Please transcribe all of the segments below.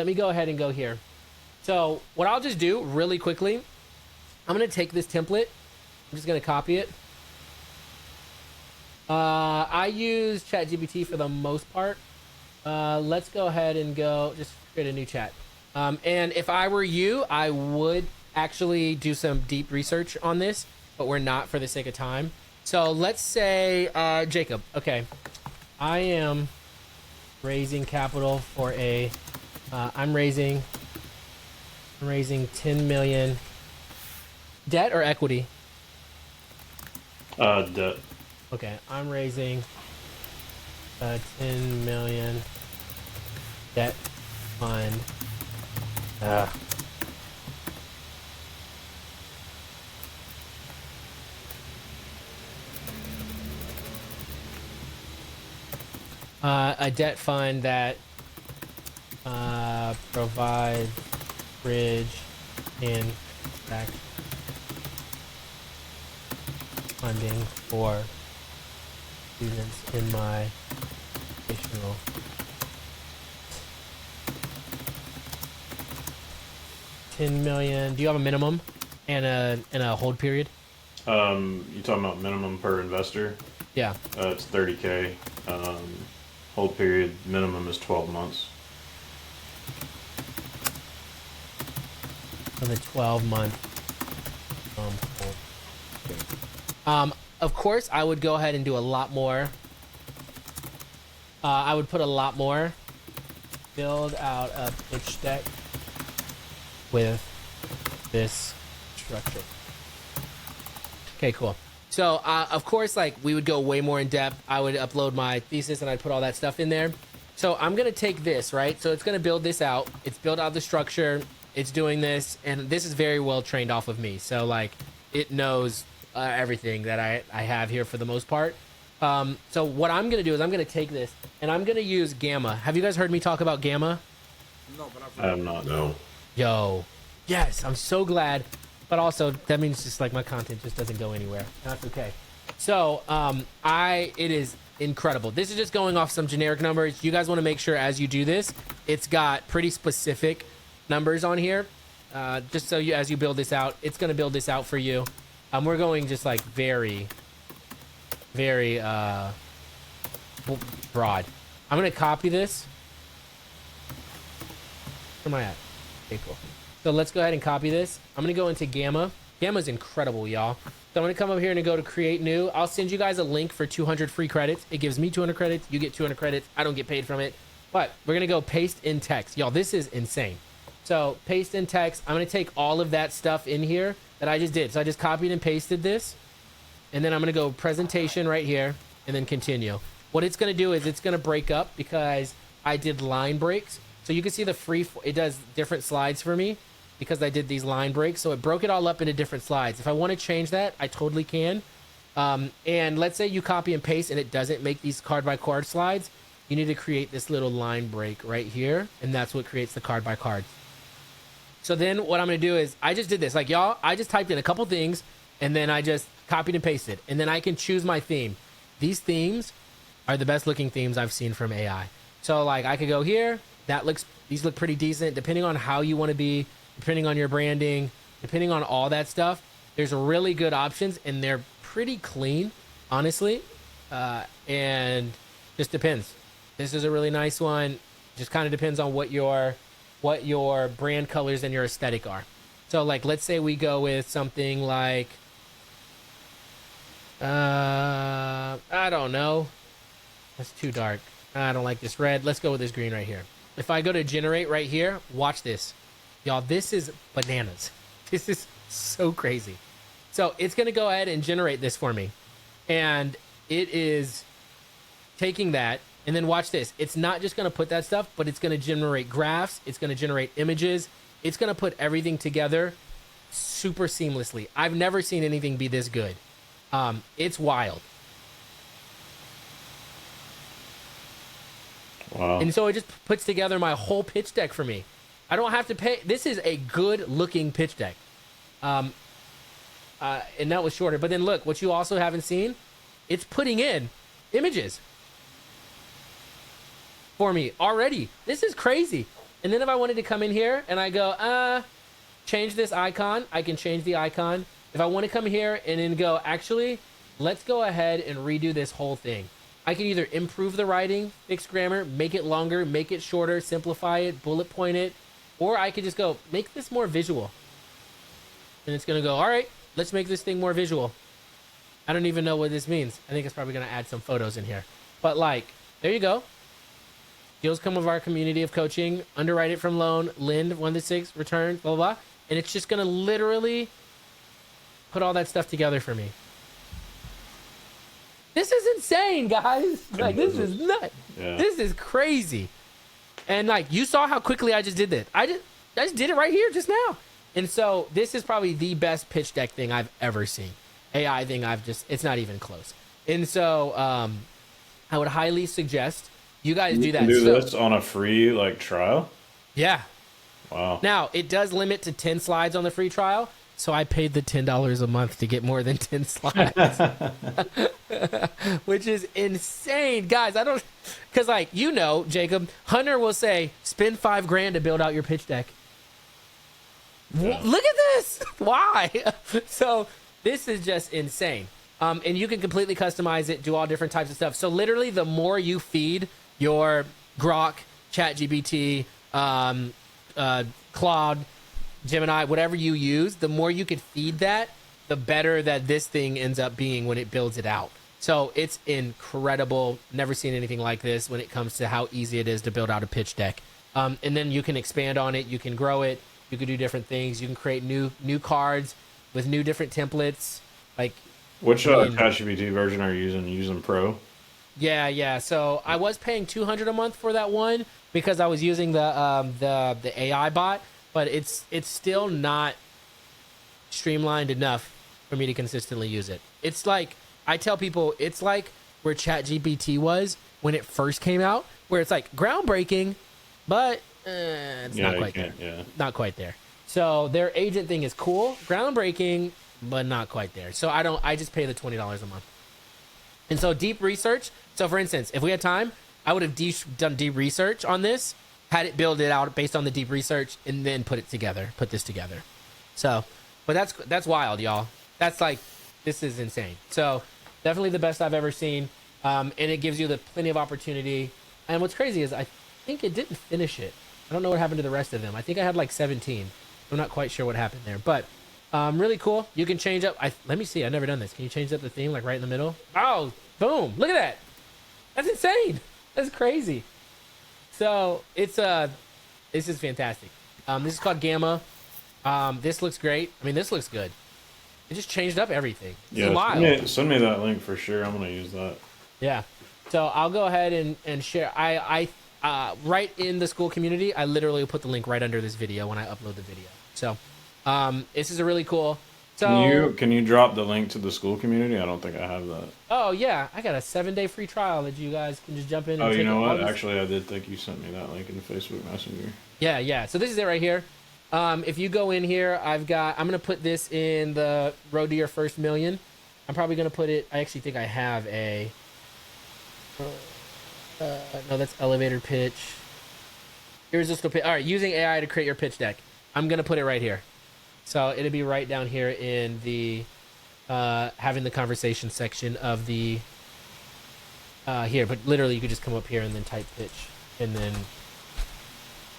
let me go ahead and go here. So what I'll just do really quickly, I'm going to take this template. I'm just going to copy it. I use ChatGPT for the most part. Let's go ahead and just create a new chat. And if I were you, I would actually do some deep research on this, but we're not for the sake of time. So let's say, Jacob, okay, I am raising capital for I'm raising 10 million debt or equity. Debt. Okay, I'm raising 10 million debt fund. A debt fund that provides bridge and back funding for students in my educational. $10 million. Do you have a minimum and a hold period? You talking about minimum per investor? Yeah. It's 30K. Hold period minimum is 12 months. For the 12-month hold. Of course, I would go ahead and do a lot more. I would put a lot more. Build out a pitch deck with this structure. Okay, cool. So, of course, like, we would go way more in depth. I would upload my thesis and I'd put all that stuff in there. So I'm going to take this, right? So it's going to build this out. It's built out the structure. It's doing this. And this is very well trained off of me. So, like, it knows everything that I have here for the most part. So what I'm going to do is I'm going to take this and I'm going to use Gamma. Have you guys heard me talk about Gamma? No, but I have not. No. Yo, yes, I'm so glad. But also that means just like my content just doesn't go anywhere. That's okay. So it is incredible. This is just going off some generic numbers. You guys want to make sure as you do this, it's got pretty specific numbers on here. Just so as you build this out, it's going to build this out for you. We're going just like very, very broad. I'm going to copy this. Where am I at? Okay, cool. So let's go ahead and copy this. I'm going to go into Gamma. Gamma's incredible, y'all. So I'm going to come over here and go to create new. I'll send you guys a link for 200 free credits. It gives me 200 credits. You get 200 credits. I don't get paid from it. But we're going to go paste in text. Y'all, this is insane. So paste in text. I'm going to take all of that stuff in here that I just did. So I just copied and pasted this. And then I'm going to go presentation right here and then continue. What it's going to do is it's going to break up because I did line breaks. So you can see it does different slides for me because I did these line breaks. So it broke it all up into different slides. If I want to change that, I totally can. And let's say you copy and paste and it doesn't make these card by card slides. You need to create this little line break right here. And that's what creates the card by cards. So then what I'm going to do is I just did this. Like, y'all, I just typed in a couple things and then I just copied and pasted. And then I can choose my theme. These themes are the best looking themes I've seen from AI. So like I could go here. These look pretty decent depending on how you want to be, depending on your branding, depending on all that stuff. There's really good options and they're pretty clean, honestly. And just depends. This is a really nice one. Just kind of depends on what your brand colors and your aesthetic are. So like, let's say we go with something like, I don't know. That's too dark. I don't like this red. Let's go with this green right here. If I go to generate right here, watch this. Y'all, this is bananas. This is so crazy. So it's going to go ahead and generate this for me. And it is taking that. And then watch this. It's not just going to put that stuff, but it's going to generate graphs. It's going to generate images. It's going to put everything together super seamlessly. I've never seen anything be this good. It's wild. Wow. And so it just puts together my whole pitch deck for me. I don't have to pay. This is a good looking pitch deck. And that was shorter. But then look, what you also haven't seen, it's putting in images for me already. This is crazy. And then if I wanted to come in here and I go, change this icon, I can change the icon. If I want to come here and then go, actually, let's go ahead and redo this whole thing. I can either improve the writing, fix grammar, make it longer, make it shorter, simplify it, bullet point it, or I could just go, make this more visual. And it's going to go, all right, let's make this thing more visual. I don't even know what this means. I think it's probably going to add some photos in here. But like, there you go. Deals come of our community of coaching. Underwrite it from loan. Lend 1 to 6. Return. Blah, blah, blah. And it's just going to literally put all that stuff together for me. This is insane, guys. Like, this is nuts. Yeah. This is crazy. And like, you saw how quickly I just did that. I just did it right here just now. And so this is probably the best pitch deck thing I've ever seen. AI thing it's not even close. And so I would highly suggest you guys do that. You can do this on a free like trial? Yeah. Wow. Now, it does limit to 10 slides on the free trial. So I paid the $10 a month to get more than 10 slides. Which is insane. Guys, I don't... Because like, you know, Jacob, Hunter will say, spend $5,000 to build out your pitch deck. Yeah. Look at this. Why? So this is just insane. And you can completely customize it, do all different types of stuff. So literally, the more you feed your Grok, ChatGPT, Claude, Gemini, whatever you use, the more you could feed that, the better that this thing ends up being when it builds it out. So it's incredible. Never seen anything like this when it comes to how easy it is to build out a pitch deck. And then you can expand on it. You can grow it. You can do different things. You can create new cards with new different templates. Like, Which ChatGPT version are you using? Using Pro? Yeah. So I was paying $200 a month for that one because I was using the AI bot, but it's still not streamlined enough for me to consistently use it. It's like, I tell people, it's like where ChatGPT was when it first came out, where it's like groundbreaking, but it's not quite there. Yeah. Not quite there. So their agent thing is cool, groundbreaking, but not quite there. So I just pay the $20 a month. And so deep research. So for instance, if we had time, I would have done deep research on this, had it build it out based on the deep research, and then put this together. So, but that's wild, y'all. That's like, this is insane. So definitely the best I've ever seen. And it gives you plenty of opportunity. And what's crazy is I think it didn't finish it. I don't know what happened to the rest of them. I think I had like 17. I'm not quite sure what happened there, but really cool. You can change up. Let me see. I've never done this. Can you change up the theme like right in the middle? Oh, boom. Look at that. That's insane. That's crazy. So it's this is fantastic. This is called Gamma. This looks great. I mean, this looks good. It just changed up everything. It's wild. Send me that link for sure. I'm gonna use that. Yeah. So I'll go ahead and share. I right in the school community, I literally put the link right under this video when I upload the video. So this is a really cool. So can you drop the link to the school community? I don't think I have that. Oh yeah, I got a 7-day free trial that you guys can just jump in. And you take know what? these. Actually, I did think you sent me that link in Facebook Messenger. Yeah. So this is it right here. If you go in here, I'm gonna put this in the Road to Your First Million. I'm probably gonna put it. I actually think I have a. No, that's elevator pitch. Irresistible pitch. All right, using AI to create your pitch deck. I'm gonna put it right here. So it'll be right down here in the having the conversation section of the here. But literally, you could just come up here and then type pitch, and then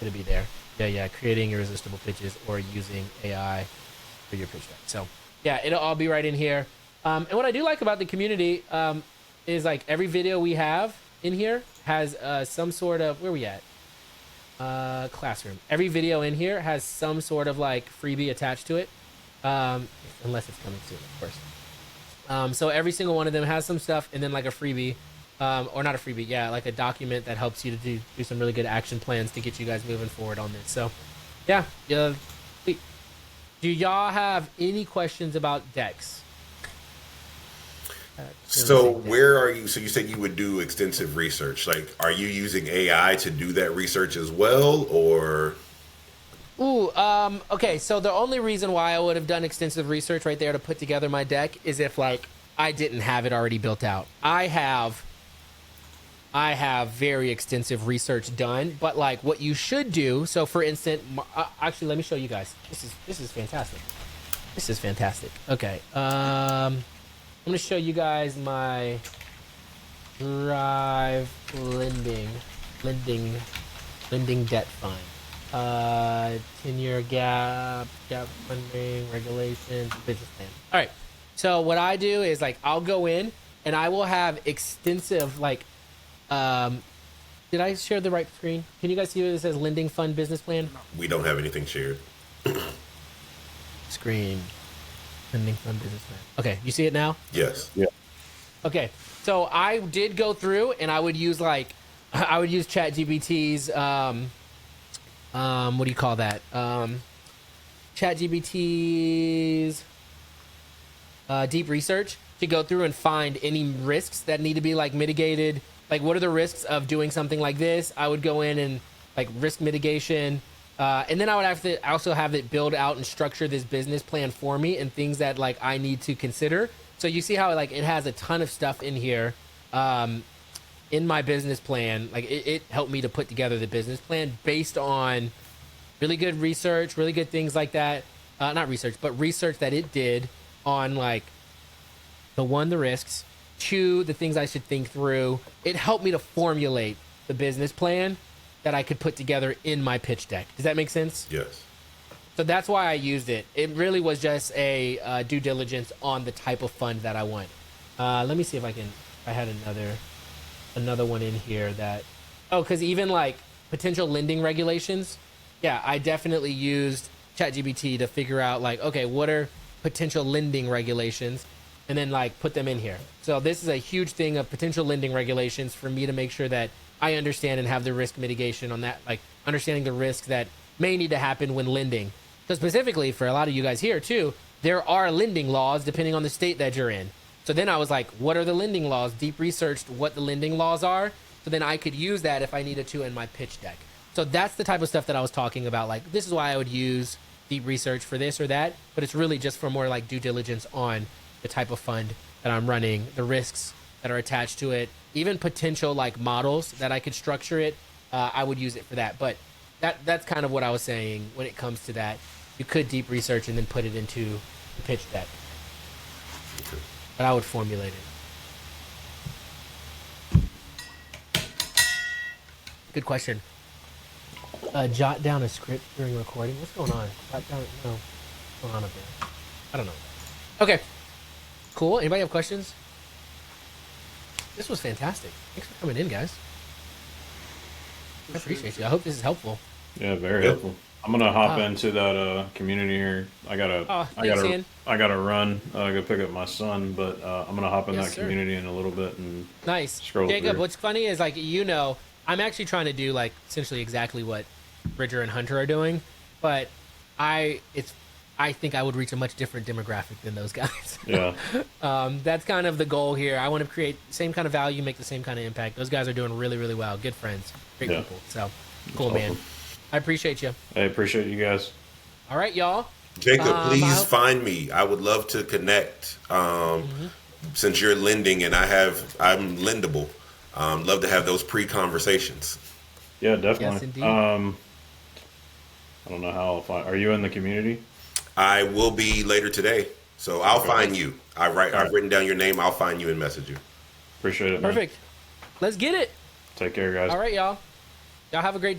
it'll be there. Yeah. Creating irresistible pitches or using AI for your pitch deck. So yeah, it'll all be right in here. And what I do like about the community is like every video we have in here has some sort of, where we at? Classroom. Every video in here has some sort of like freebie attached to it, unless it's coming soon, of course. So every single one of them has some stuff, and then like a freebie, or not a freebie, yeah, like a document that helps you to do some really good action plans to get you guys moving forward on this. So yeah. Do y'all have any questions about decks? So where are you? So you said you would do extensive research. Like, are you using AI to do that research as well, or? Okay. So the only reason why I would have done extensive research right there to put together my deck is if like I didn't have it already built out. I have I have very extensive research done, but like what you should do. So for instance, actually, let me show you guys. This is fantastic. This is fantastic. Okay. I'm going to show you guys my Thrive lending debt fund. 10-year gap funding, regulations, business plan. All right. So what I do is like, I'll go in and I will have extensive, like, did I share the right screen? Can you guys see what it says lending fund business plan? We don't have anything shared. Screen. Lending fund business plan. Okay. You see it now? Yes. Yeah. Okay. So I did go through and I would use ChatGPT's, what do you call that? ChatGPT's deep research to go through and find any risks that need to be like mitigated. Like, what are the risks of doing something like this? I would go in and like risk mitigation. And then I would have to also have it build out and structure this business plan for me and things that like I need to consider. So you see how like it has a ton of stuff in here. In my business plan, like it helped me to put together the business plan based on really good research, really good things like that. Not research, but research that it did on like the risks, 2, the things I should think through. It helped me to formulate the business plan that I could put together in my pitch deck. Does that make sense? Yes. So that's why I used it. It really was just a due diligence on the type of fund that I want. Let me see if I had another one in here that, because even like potential lending regulations, yeah, I definitely used ChatGPT to figure out like, okay, what are potential lending regulations, and then like put them in here. So this is a huge thing of potential lending regulations for me to make sure that I understand and have the risk mitigation on that, like understanding the risks that may need to happen when lending. So specifically for a lot of you guys here too, there are lending laws depending on the state that you're in. So then I was like, what are the lending laws? Deep researched what the lending laws are. So then I could use that if I needed to in my pitch deck. So that's the type of stuff that I was talking about. Like, this is why I would use deep research for this or that, but it's really just for more like due diligence on the type of fund that I'm running, the risks that are attached to it, even potential like models that I could structure it. I would use it for that. But that's kind of what I was saying when it comes to that. You could deep research and then put it into the pitch deck. But I would formulate it. Good question. Jot down a script during recording. What's going on? Jot down. No. What's going on up there? I don't know. Okay. Cool. Anybody have questions? This was fantastic. Thanks for coming in, guys. I appreciate you. I hope this is helpful. Yeah, very helpful. I'm gonna hop into that community here. I gotta run. Go pick up my son, but I'm gonna hop in that community in a little bit and nice. Scroll Jacob, through. What's funny is like I'm actually trying to do like essentially exactly what Bridger and Hunter are doing, but I think I would reach a much different demographic than those guys. Yeah. That's kind of the goal here. I want to create the same kind of value, make the same kind of impact. Those guys are doing really, really well. Good friends, great people. So cool, man. Awesome. I appreciate you. I appreciate you guys. All right, y'all. Jacob, please find me. I would love to connect. Since you're lending and I'm lendable. Love to have those pre-conversations. Yeah, definitely. Yes, indeed. I don't know how I'll find. Are you in the community? I will be later today, so I'll find you. I've written down your name. I'll find you and message you. Appreciate it, man. Perfect. Let's get it. Take care, guys. All right, y'all. Y'all have a great day.